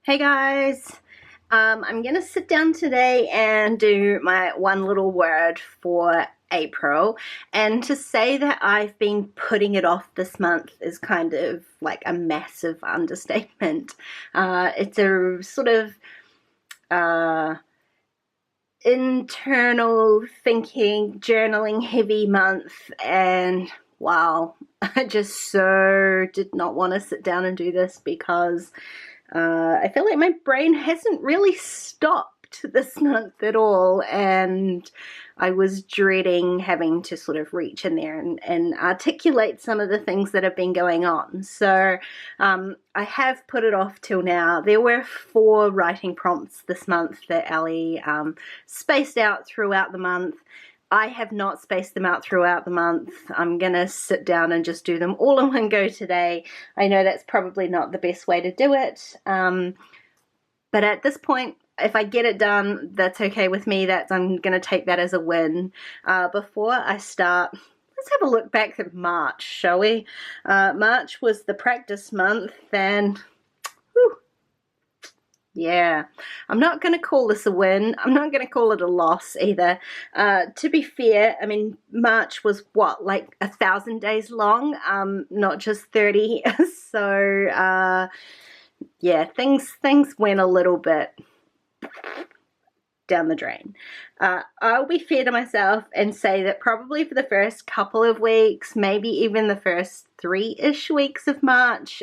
Hey guys, I'm gonna sit down today and do my one little word for April, and to say that I've been putting it off this month is kind of like a massive understatement. It's a sort of uh, internal thinking, journaling heavy month, and wow, I just so did not want to sit down and do this because I feel like my brain hasn't really stopped this month at all, and I was dreading having to sort of reach in there and articulate some of the things that have been going on. So I have put it off till now. There were 4 writing prompts this month that Ellie spaced out throughout the month. I have not spaced them out throughout the month. I'm going to sit down and just do them all in one go today. I know that's probably not the best way to do it, but at this point, if I get it done, that's okay with me. I'm going to take that as a win. Before I start, let's have a look back at March, shall we? March was the practice month, and whew, yeah, I'm not going to call this a win. I'm not going to call it a loss either. To be fair, I mean, March was what, like 1,000 days long, not just 30. So, yeah, things went a little bit down the drain. I'll be fair to myself and say that probably for the first couple of weeks, maybe even the first 3-ish weeks of March,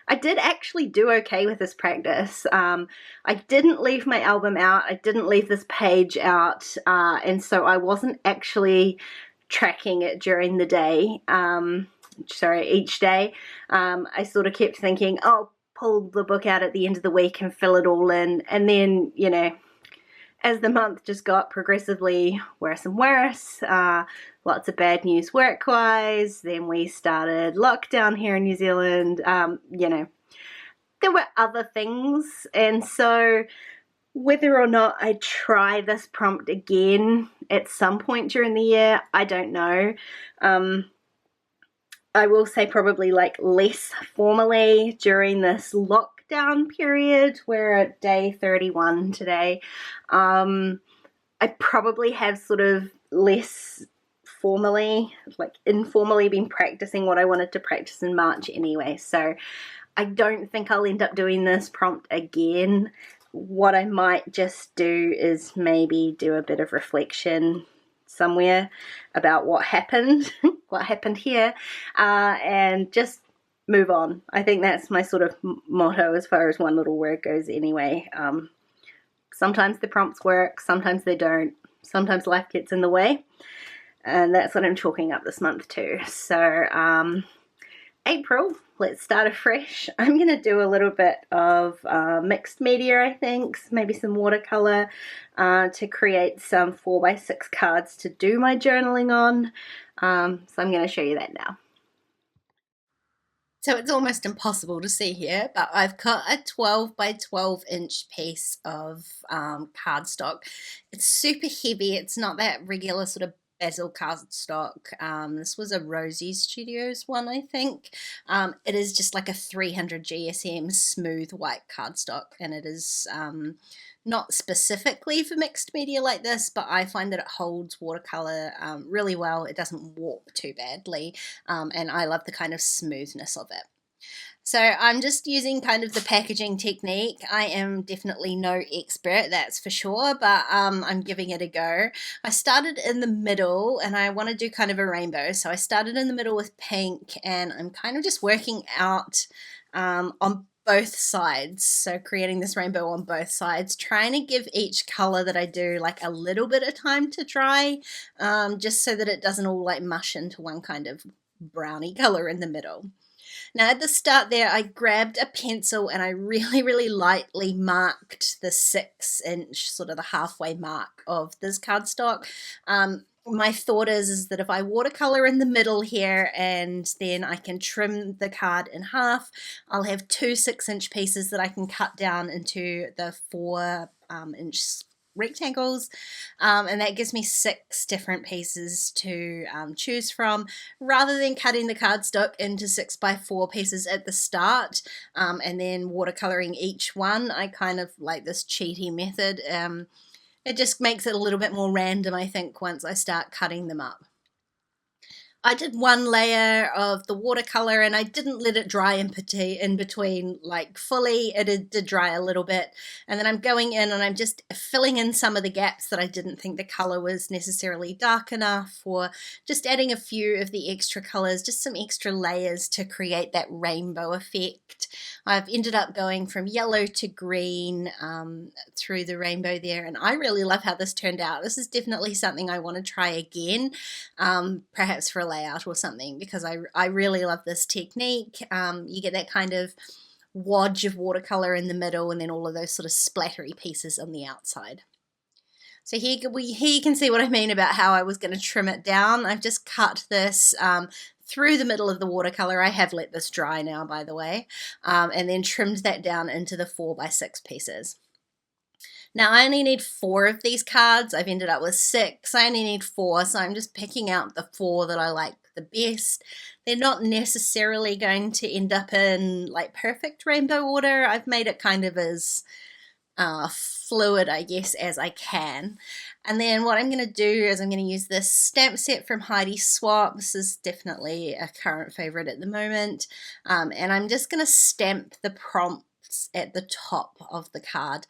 I did actually do okay with this practice. I didn't leave my album out. I didn't leave this page out. And so I wasn't actually tracking it during the day. Each day. I sort of kept thinking, oh, pull the book out at the end of the week and fill it all in. And then, you know, as the month just got progressively worse and worse, lots of bad news work-wise, then we started lockdown here in New Zealand, you know, there were other things, and so whether or not I try this prompt again at some point during the year, I don't know. I will say probably like less formally during this lockdown period. We're at day 31 today. I probably have sort of less formally, like informally, been practicing what I wanted to practice in March anyway. So I don't think I'll end up doing this prompt again. What I might just do is maybe do a bit of reflection somewhere about what happened, what happened here, and just move on. I think that's my sort of motto as far as one little word goes anyway. Sometimes the prompts work, sometimes they don't. Sometimes life gets in the way, and that's what I'm chalking up this month too. So April, let's start afresh. I'm going to do a little bit of mixed media, I think, maybe some watercolor to create some 4x6 cards to do my journaling on. So I'm going to show you that now. So it's almost impossible to see here, but I've cut a 12 by 12 inch piece of cardstock. It's super heavy. It's not that regular sort of basil cardstock. This was a Rosie Studios one, I think. It is just like a 300 GSM smooth white cardstock, and it is not specifically for mixed media like this, but I find that it holds watercolor really well. It doesn't warp too badly, and I love the kind of smoothness of it. So I'm just using kind of the packaging technique. I am definitely no expert, that's for sure, but I'm giving it a go. I started in the middle, and I want to do kind of a rainbow. So I started in the middle with pink, and I'm kind of just working out on both sides, so creating this rainbow on both sides, trying to give each color that I do like a little bit of time to dry, just so that it doesn't all like mush into one kind of browny color in the middle. Now at the start there, I grabbed a pencil and I really lightly marked the 6-inch, sort of the halfway mark of this cardstock. My thought is that if I watercolor in the middle here, and then I can trim the card in half, I'll have 2 6-inch pieces that I can cut down into the 4-inch rectangles, and that gives me 6 different pieces to choose from, rather than cutting the cardstock into 6x4 pieces at the start and then watercoloring each one. I kind of like this cheaty method. It just makes it a little bit more random, I think, once I start cutting them up. I did one layer of the watercolor and I didn't let it dry in between, like fully. It did dry a little bit, and then I'm going in and I'm just filling in some of the gaps that I didn't think the color was necessarily dark enough, or just adding a few of the extra colors, just some extra layers to create that rainbow effect. I've ended up going from yellow to green through the rainbow there, and I really love how this turned out. This is definitely something I want to try again, perhaps for a layout or something, because I really love this technique. You get that kind of wodge of watercolor in the middle and then all of those sort of splattery pieces on the outside. So here you can see what I mean about how I was going to trim it down. I've just cut this through the middle of the watercolor. I have let this dry now, by the way, and then trimmed that down into the 4x6 pieces. Now I only need 4 of these cards. I've ended up with 6. I only need 4, so I'm just picking out the 4 that I like the best. They're not necessarily going to end up in like perfect rainbow order. I've made it kind of as fluid, I guess, as I can. And then what I'm going to do is I'm going to use this stamp set from Heidi Swap. This is definitely a current favorite at the moment. And I'm just going to stamp the prompts at the top of the card.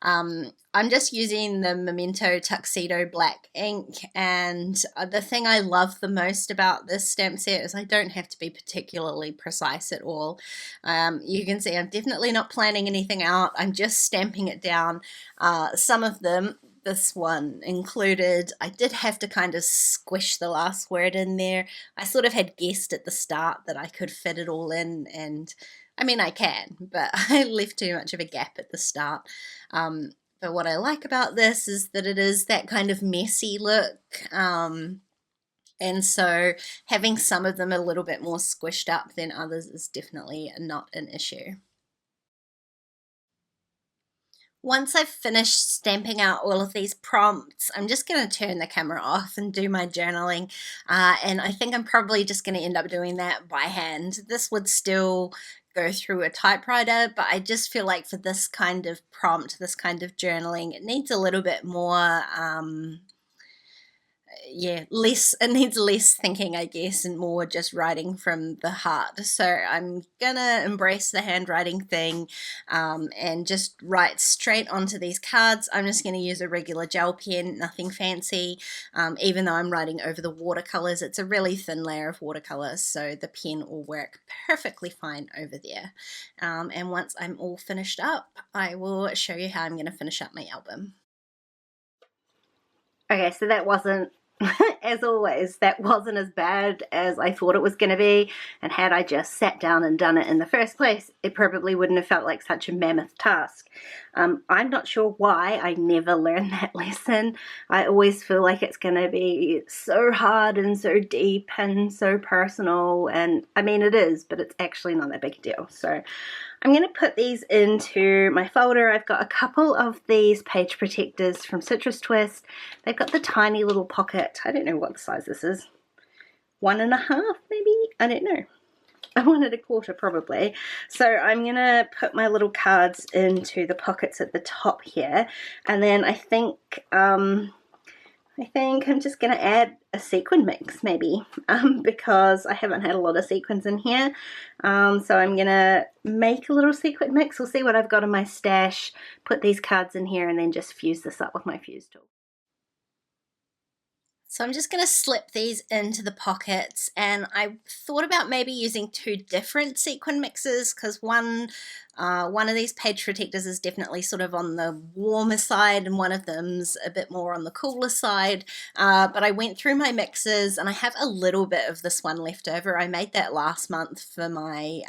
I'm just using the Memento Tuxedo black ink, and the thing I love the most about this stamp set is I don't have to be particularly precise at all. You can see I'm definitely not planning anything out. I'm just stamping it down. Some of them, this one included, I did have to kind of squish the last word in there. I sort of had guessed at the start that I could fit it all in, and I mean, I can, but I left too much of a gap at the start. But what I like about this is that it is that kind of messy look. And so having some of them a little bit more squished up than others is definitely not an issue. Once I've finished stamping out all of these prompts, I'm just going to turn the camera off and do my journaling. And I think I'm probably just going to end up doing that by hand. This would still go through a typewriter, but I just feel like for this kind of prompt, this kind of journaling, it needs a little bit more it needs less thinking, I guess, and more just writing from the heart. So I'm gonna embrace the handwriting thing and just write straight onto these cards. I'm just gonna use a regular gel pen, nothing fancy. Even though I'm writing over the watercolors, it's a really thin layer of watercolor, so the pen will work perfectly fine over there. And once I'm all finished up, I will show you how I'm gonna finish up my album. Okay, so that wasn't, as always, that wasn't as bad as I thought it was going to be, and had I just sat down and done it in the first place, it probably wouldn't have felt like such a mammoth task. I'm not sure why I never learned that lesson. I always feel like it's going to be so hard and so deep and so personal, and I mean it is, but it's actually not that big a deal. So I'm going to put these into my folder. I've got a couple of these page protectors from Citrus Twist. They've got the tiny little pocket. I don't know what the size this is. 1.5 maybe? I don't know. I wanted 1/4 probably. So I'm going to put my little cards into the pockets at the top here. And then I think I'm just going to add a sequin mix maybe, because I haven't had a lot of sequins in here. So I'm going to make a little sequin mix. We'll see what I've got in my stash, put these cards in here, and then just fuse this up with my fuse tool. So I'm just going to slip these into the pockets, and I thought about maybe using 2 different sequin mixes, because one of these page protectors is definitely sort of on the warmer side and one of them's a bit more on the cooler side. But I went through my mixes and I have a little bit of this one left over. I made that last month for my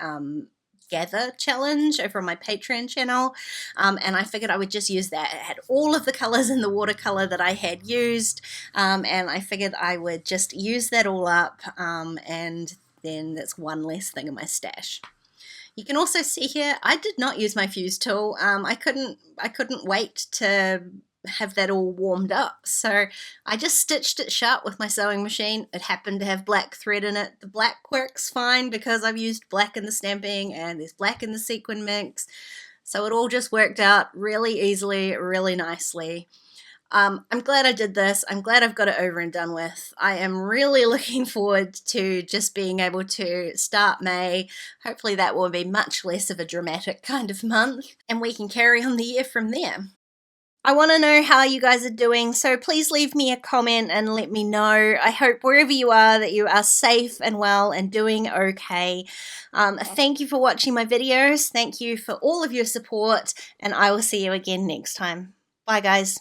gather challenge over on my Patreon channel, and I figured I would just use that. It had all of the colors in the watercolor that I had used, and I figured I would just use that all up, and then that's one less thing in my stash. You can also see here I did not use my fuse tool. I couldn't wait to have that all warmed up. So I just stitched it shut with my sewing machine. It happened to have black thread in it. The black works fine because I've used black in the stamping and there's black in the sequin mix. So it all just worked out really easily, really nicely. I'm glad I did this. I'm glad I've got it over and done with. I am really looking forward to just being able to start May. Hopefully that will be much less of a dramatic kind of month, and we can carry on the year from there. I want to know how you guys are doing, so please leave me a comment and let me know. I hope wherever you are that you are safe and well and doing okay. Thank you for watching my videos. Thank you for all of your support, and I will see you again next time. Bye guys.